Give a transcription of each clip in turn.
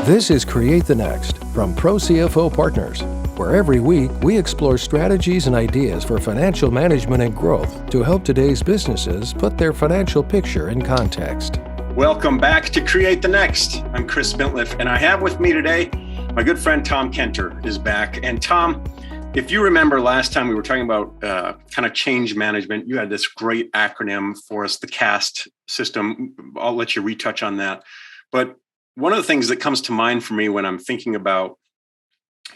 This is Create the Next from ProCFO Partners, where every week we explore strategies and ideas for financial management and growth to help today's businesses put their financial picture in context. Welcome back to Create the Next. I'm Chris Bintliff, and I have with me today my good friend Tom Kenter is back. And Tom, if you remember last time we were talking about kind of change management, you had this great acronym for us, the CAST system. I'll let you retouch on that. But one of the things that comes to mind for me when I'm thinking about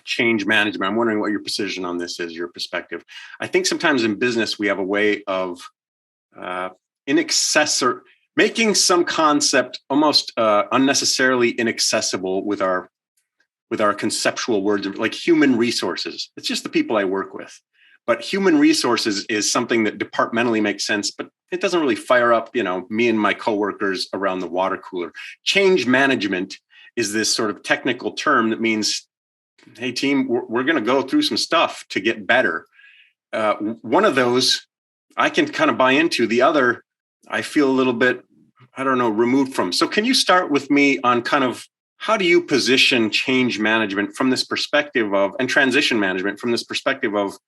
change management, I'm wondering what your position on this is, your perspective. I think sometimes in business, we have a way of making some concept almost unnecessarily inaccessible with our conceptual words, like human resources. It's just the people I work with. But human resources is something that departmentally makes sense, but it doesn't really fire up, me and my coworkers around the water cooler. Change management is this sort of technical term that means, hey, team, we're going to go through some stuff to get better. One of those I can kind of buy into. The other, I feel a little bit, removed from. So can you start with me on kind of how do you position change management from this perspective of, and transition management from this perspective of,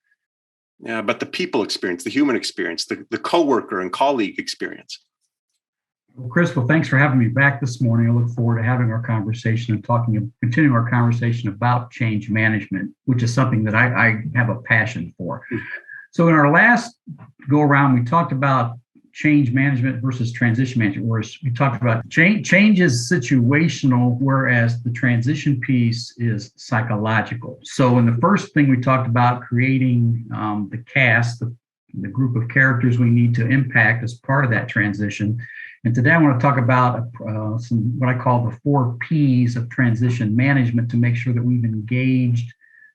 but the people experience, the human experience, the coworker and colleague experience? Well, Chris, thanks for having me back this morning. I look forward to having our conversation and continuing our conversation about change management, which is something that I have a passion for. So in our last go around, we talked about change management versus transition management, where we talked about change is situational, whereas the transition piece is psychological. So in the first thing we talked about creating the cast, the group of characters we need to impact as part of that transition. And today I want to talk about some what I call the 4 Ps of transition management to make sure that we've engaged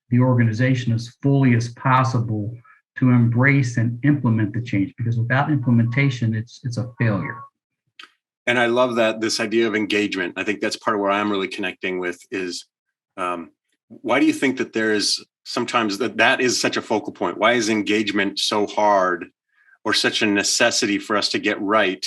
the organization as fully as possible to embrace and implement the change, because without implementation, it's a failure. And I love that, this idea of engagement. I think that's part of where I'm really connecting with is, why do you think that there is sometimes that is such a focal point? Why is engagement so hard or such a necessity for us to get right?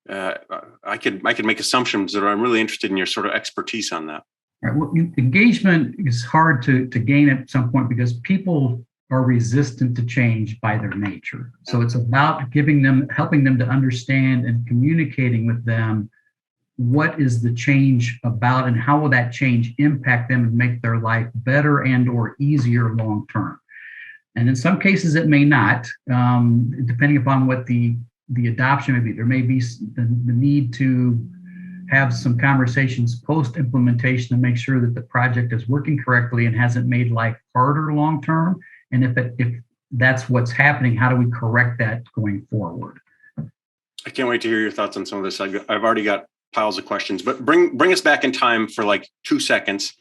I could make assumptions that I'm really interested in your sort of expertise on that. Right. Well, engagement is hard to gain at some point because people are resistant to change by their nature. So it's about helping them to understand and communicating with them what is the change about and how will that change impact them and make their life better and or easier long term. And in some cases it may not, depending upon what the adoption may be. There may be the need to have some conversations post-implementation to make sure that the project is working correctly and hasn't made life harder long term. And if that's what's happening, how do we correct that going forward? I can't wait to hear your thoughts on some of this. I've already got piles of questions, but bring us back in time for like 2 seconds.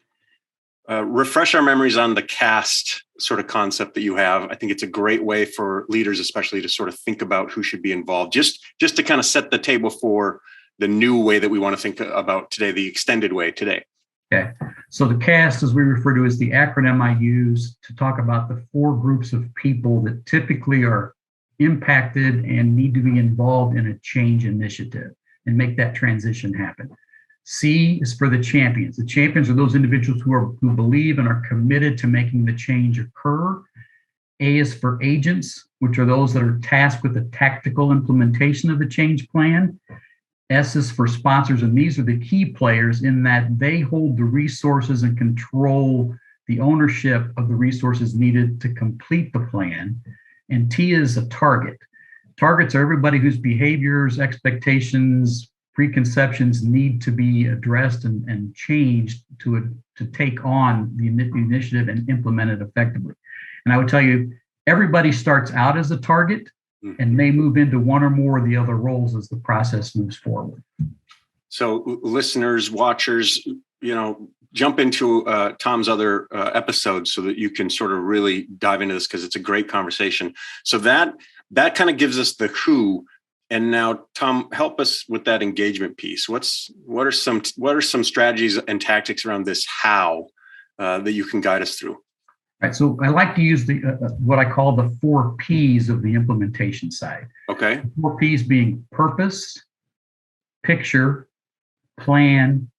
Refresh our memories on the CAST sort of concept that you have. I think it's a great way for leaders, especially, to sort of think about who should be involved, just to kind of set the table for the new way that we want to think about today, the extended way today. Okay, so the CAST, as we refer to, is the acronym I use to talk about the 4 groups of people that typically are impacted and need to be involved in a change initiative and make that transition happen. C is for the champions. The champions are those individuals who believe and are committed to making the change occur. A is for agents, which are those that are tasked with the tactical implementation of the change plan. S is for sponsors, and these are the key players in that they hold the resources and control the ownership of the resources needed to complete the plan. And T is a target. Targets are everybody whose behaviors, expectations, preconceptions need to be addressed and changed to take on the initiative and implement it effectively. And I would tell you, everybody starts out as a target and may move into one or more of the other roles as the process moves forward. So listeners, watchers, jump into Tom's other episodes so that you can sort of really dive into this, because it's a great conversation. So that kind of gives us the who. And now, Tom, help us with that engagement piece. What are some strategies and tactics around this how that you can guide us through? Right, so I like to use the what I call the 4 Ps of the implementation side. Okay. The 4 Ps being purpose, picture, plan,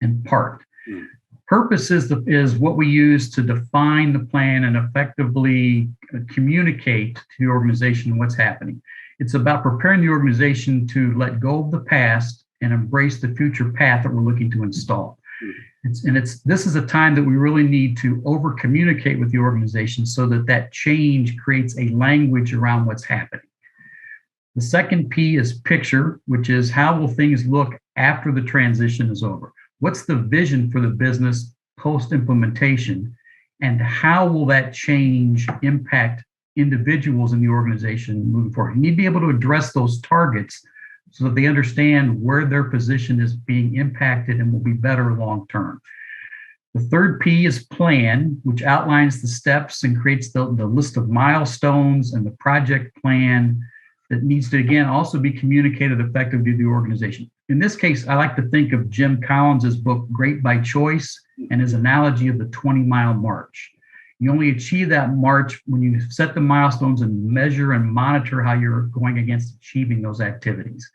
and part. Mm. Purpose is what we use to define the plan and effectively communicate to the organization what's happening. It's about preparing the organization to let go of the past and embrace the future path that we're looking to install. This is a time that we really need to over communicate with the organization so that change creates a language around what's happening. The second P is picture, which is how will things look after the transition is over? What's the vision for the business post-implementation? And how will that change impact individuals in the organization moving forward? You need to be able to address those targets so that they understand where their position is being impacted and will be better long term. The third P is plan, which outlines the steps and creates the list of milestones and the project plan that needs to, again, also be communicated effectively to the organization. In this case, I like to think of Jim Collins's book, Great by Choice, and his analogy of the 20-mile march. You only achieve that march when you set the milestones and measure and monitor how you're going against achieving those activities.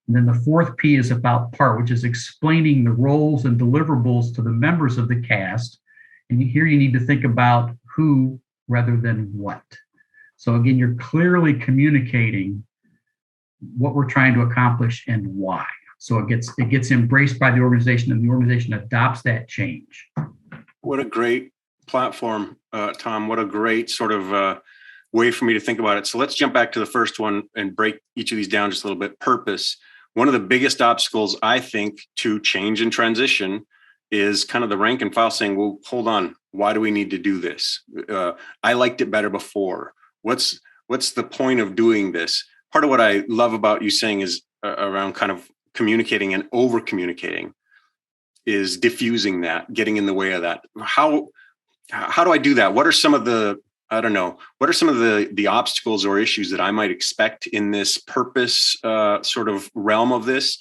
And then the fourth P is about part, which is explaining the roles and deliverables to the members of the cast. And here you need to think about who rather than what. So again, you're clearly communicating what we're trying to accomplish and why. So it gets embraced by the organization, and the organization adopts that change. What a great platform, Tom. What a great sort of way for me to think about it. So let's jump back to the first one and break each of these down just a little bit. Purpose. One of the biggest obstacles, I think, to change and transition is kind of the rank and file saying, well, hold on, why do we need to do this? I liked it better before. What's the point of doing this? Part of what I love about you saying is around kind of communicating and over communicating is diffusing that, getting in the way of that. How do I do that? What are some of the, what are some of the obstacles or issues that I might expect in this purpose sort of realm of this?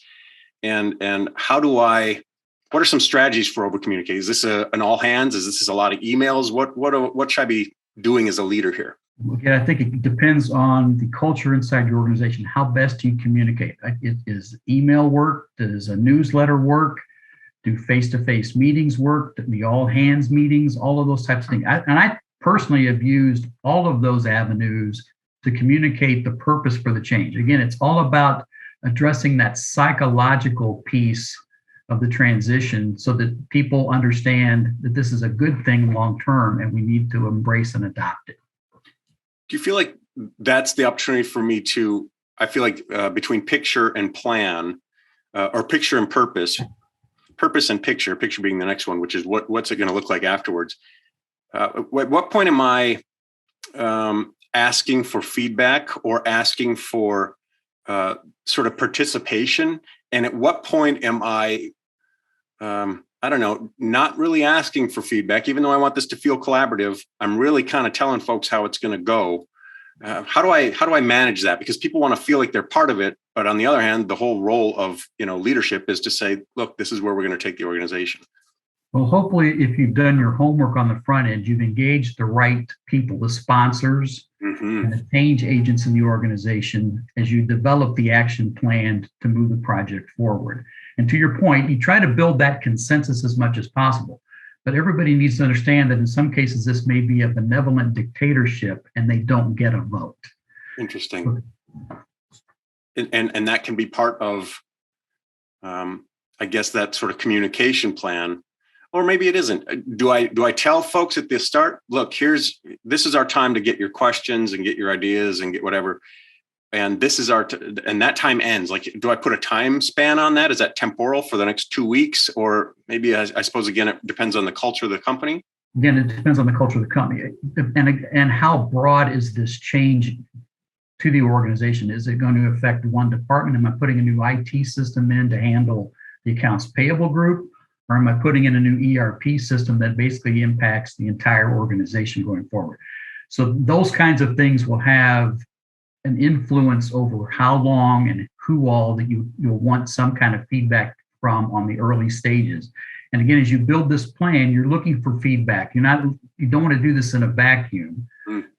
And what are some strategies for over communicating? Is this an all hands? Is this a lot of emails? What should I be doing as a leader here? Again, I think it depends on the culture inside your organization. How best do you communicate? Is email work? Does a newsletter work? Do face-to-face meetings work? The all hands meetings? All of those types of things. I personally have used all of those avenues to communicate the purpose for the change. Again, it's all about addressing that psychological piece of the transition so that people understand that this is a good thing long-term and we need to embrace and adopt it. Do you feel like that's the opportunity for me to, I feel like between picture and plan, or picture and purpose and picture being the next one, which is what's it going to look like afterwards? At what point am I asking for feedback or asking for sort of participation? And at what point am I not really asking for feedback, even though I want this to feel collaborative? I'm really kind of telling folks how it's going to go. How do I manage that? Because people want to feel like they're part of it, but on the other hand, the whole role of leadership is to say, look, this is where we're going to take the organization. Well, hopefully, if you've done your homework on the front end, you've engaged the right people, the sponsors, and the change agents in the organization as you develop the action plan to move the project forward. And to your point, you try to build that consensus as much as possible. But everybody needs to understand that in some cases, this may be a benevolent dictatorship and they don't get a vote. Interesting. And that can be part of, I guess, that sort of communication plan. Or maybe it isn't. Do I tell folks at the start, look, this is our time to get your questions and get your ideas and get whatever. And this is and that time ends. Like, do I put a time span on that? Is that temporal for the next 2 weeks? Or maybe, I suppose, again, it depends on the culture of the company. Again, it depends on the culture of the company. And how broad is this change to the organization? Is it going to affect one department? Am I putting a new IT system in to handle the accounts payable group? Or am I putting in a new ERP system that basically impacts the entire organization going forward? So those kinds of things will have an influence over how long and who all that you'll want some kind of feedback from on the early stages. And again, as you build this plan, you're looking for feedback. You don't want to do this in a vacuum.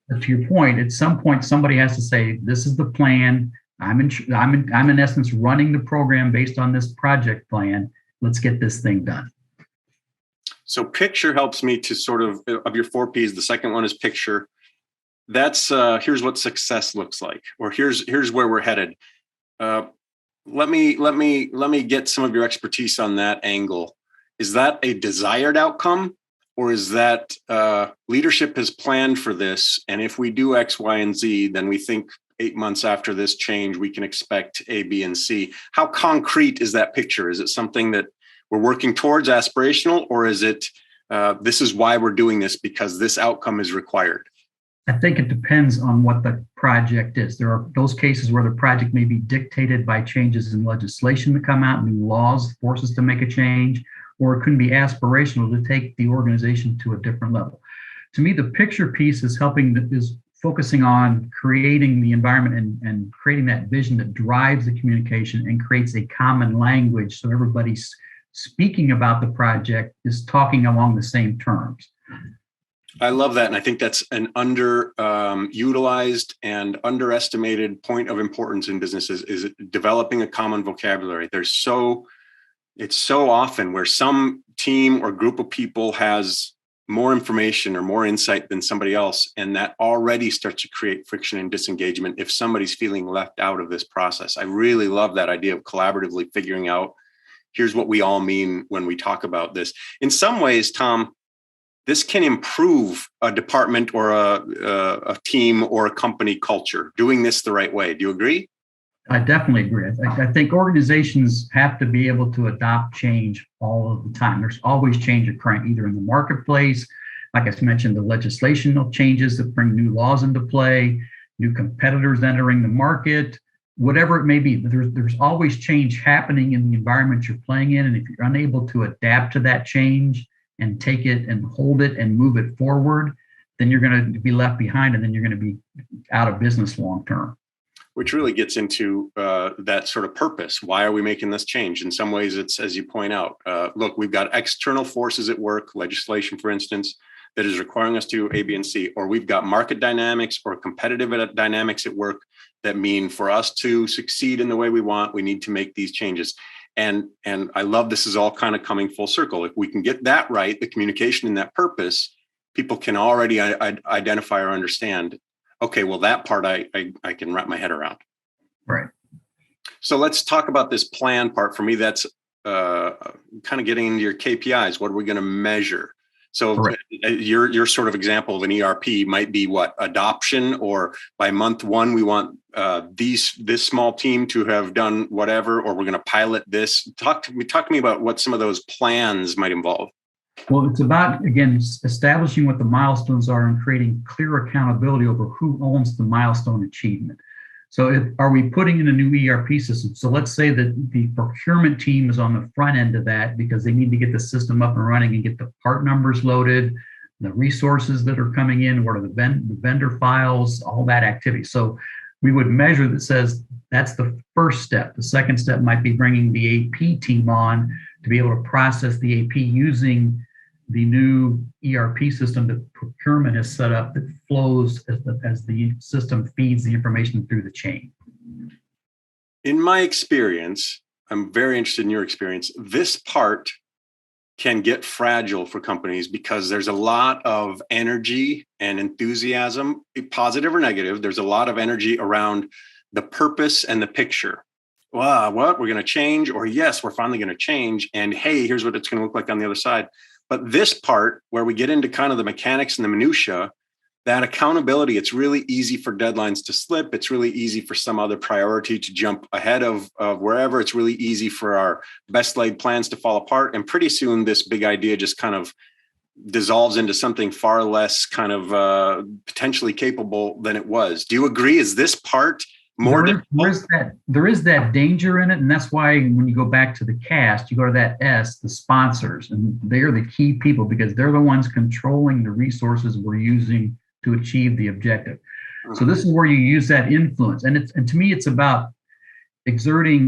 But to your point, at some point, somebody has to say, this is the plan. I'm in essence running the program based on this project plan. Let's get this thing done. So picture helps me to sort of your 4Ps. The second one is picture. That's here's what success looks like, or here's where we're headed. Let me get some of your expertise on that angle. Is that a desired outcome, or is that leadership has planned for this, and if we do X, Y, and Z, then we think 8 months after this change we can expect A, B, and C? How concrete is that picture? Is it something that we're working towards, aspirational, or is it this is why we're doing this because this outcome is required? I think it depends on what the project is. There are those cases where the project may be dictated by changes in legislation that come out, new laws force us to make a change, or it can be aspirational to take the organization to a different level. To me, the picture piece is focusing on creating the environment and creating that vision that drives the communication and creates a common language so everybody's speaking about the project is talking along the same terms. I love that. And I think that's an utilized and underestimated point of importance in businesses, is developing a common vocabulary. It's so often where some team or group of people has more information or more insight than somebody else. And that already starts to create friction and disengagement if somebody's feeling left out of this process. I really love that idea of collaboratively figuring out, here's what we all mean when we talk about this. In some ways, Tom, this can improve a department or a team or a company culture, doing this the right way. Do you agree? I definitely agree. I think organizations have to be able to adopt change all of the time. There's always change occurring, either in the marketplace, like I mentioned, the legislational changes that bring new laws into play, new competitors entering the market, whatever it may be. There's always change happening in the environment you're playing in. And if you're unable to adapt to that change and take it and hold it and move it forward, then you're going to be left behind, and then you're going to be out of business long term. Which really gets into that sort of purpose. Why are we making this change? In some ways, it's, as you point out, look, we've got external forces at work, legislation, for instance, that is requiring us to do A, B, and C, or we've got market dynamics or competitive dynamics at work that mean for us to succeed in the way we want, we need to make these changes. And I love this is all kind of coming full circle. If we can get that right, the communication and that purpose, people can already identify or understand, okay, well, that part I can wrap my head around. Right. So let's talk about this plan part. For me, that's kind of getting into your KPIs. What are we going to measure? So your sort of example of an ERP might be what? Adoption, or by month one, we want this small team to have done whatever, or we're going to pilot this. Talk to me about what some of those plans might involve. Well, it's about, again, establishing what the milestones are and creating clear accountability over who owns the milestone achievement. So are we putting in a new ERP system? So let's say that the procurement team is on the front end of that because they need to get the system up and running and get the part numbers loaded, the resources that are coming in, what are the vendor files, all that activity. So we would measure that says that's the first step. The second step might be bringing the AP team on to be able to process the AP using the new ERP system that procurement has set up that flows as the system feeds the information through the chain. In my experience, I'm very interested in your experience, this part can get fragile for companies because there's a lot of energy and enthusiasm, positive or negative. There's a lot of energy around the purpose and the picture. Wow, what? We're going to change, or yes, we're finally going to change. And hey, here's what it's going to look like on the other side. But this part where we get into kind of the mechanics and the minutia, that accountability, it's really easy for deadlines to slip. It's really easy for some other priority to jump ahead of wherever. It's really easy for our best laid plans to fall apart. And pretty soon this big idea just kind of dissolves into something far less kind of potentially capable than it was. Do you agree? Is this part more difficult? There is that danger in it. And that's why when you go back to the cast, you go to that S, the sponsors, and they're the key people because they're the ones controlling the resources we're using to achieve the objective. So this is where you use that influence. And to me, it's about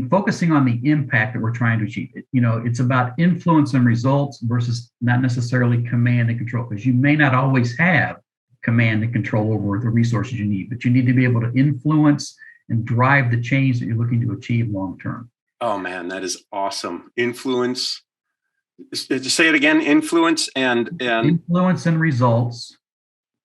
focusing on the impact that we're trying to achieve. It's about influence and results versus not necessarily command and control, because you may not always have command and control over the resources you need, but you need to be able to influence and drive the change that you're looking to achieve long term. Oh man, that is awesome. Influence Say it again, influence and influence and results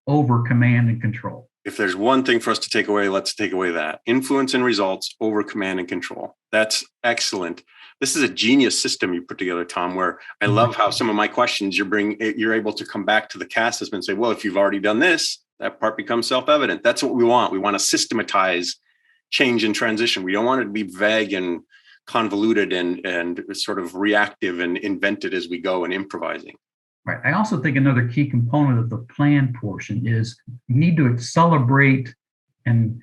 over command and control. If there's one thing for us to take away, let's take away that. Influence and results over command and control. That's excellent. This is a genius system you put together, Tom, where I love how some of my questions you're able to come back to the cast system and say, well, if you've already done this, that part becomes self-evident. That's what we want. We want to systematize change and transition. We don't want it to be vague and convoluted and sort of reactive and invented as we go and improvising. Right. I also think another key component of the plan portion is you need to celebrate and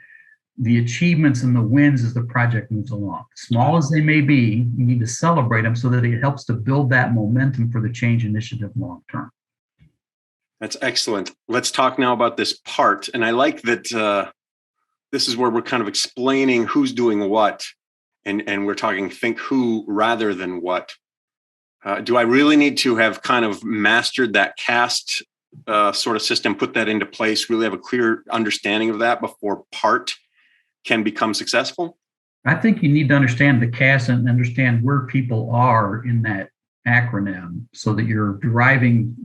the achievements and the wins as the project moves along. Small as they may be, you need to celebrate them so that it helps to build that momentum for the change initiative long term. That's excellent. Let's talk now about this part. And I like that this is where we're kind of explaining who's doing what, and we're talking think who rather than what. Do I really need to have kind of mastered that cast sort of system, put that into place, really have a clear understanding of that before part can become successful? I think you need to understand the cast and understand where people are in that acronym so that you're deriving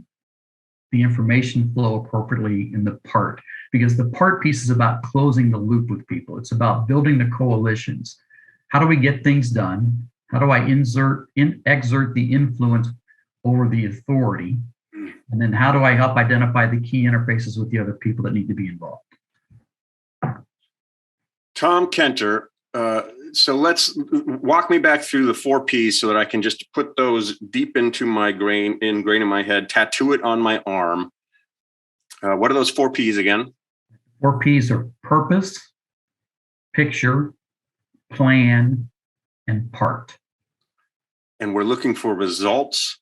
the information flow appropriately in the part, because the part piece is about closing the loop with people. It's about building the coalitions. How do we get things done? How do I exert the influence over the authority? And then how do I help identify the key interfaces with the other people that need to be involved? Tom Kenter, so let's walk me back through the 4 Ps so that I can just put those deep into my ingrained in my head, tattoo it on my arm. What are those 4 Ps again? 4 Ps are purpose, picture, plan, and part. And we're looking for results.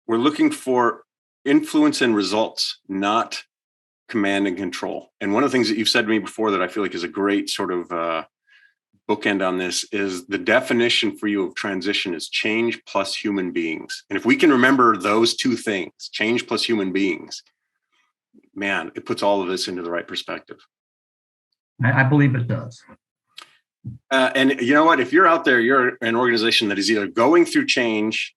We're looking for influence and results, not command and control. And one of the things that you've said to me before that I feel like is a great sort of bookend on this is the definition for you of transition is change plus human beings. And if we can remember those 2 things, change plus human beings, man, it puts all of this into the right perspective. I believe it does. And you know what? If you're out there, you're an organization that is either going through change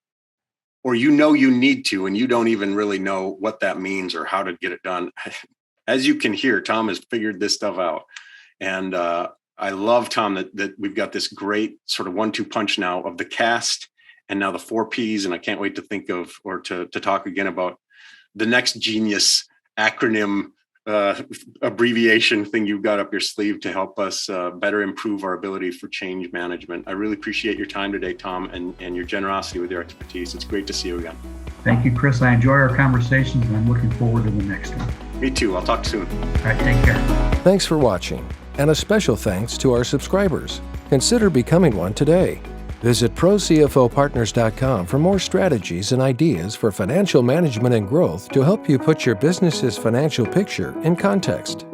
or you need to, and you don't even really know what that means or how to get it done. As you can hear, Tom has figured this stuff out. And I love, Tom, that we've got this great sort of 1-2 punch now of the cast and now the 4 Ps. And I can't wait to think of or to talk again about the next genius acronym abbreviation thing you've got up your sleeve to help us better improve our ability for change management. I really appreciate your time today, Tom, and your generosity with your expertise. It's great to see you again. Thank you, Chris. I enjoy our conversations, and I'm looking forward to the next one. Me too. I'll talk soon. All right, take care. Thanks for watching, and a special thanks to our subscribers. Consider becoming one today. Visit ProCFOPartners.com for more strategies and ideas for financial management and growth to help you put your business's financial picture in context.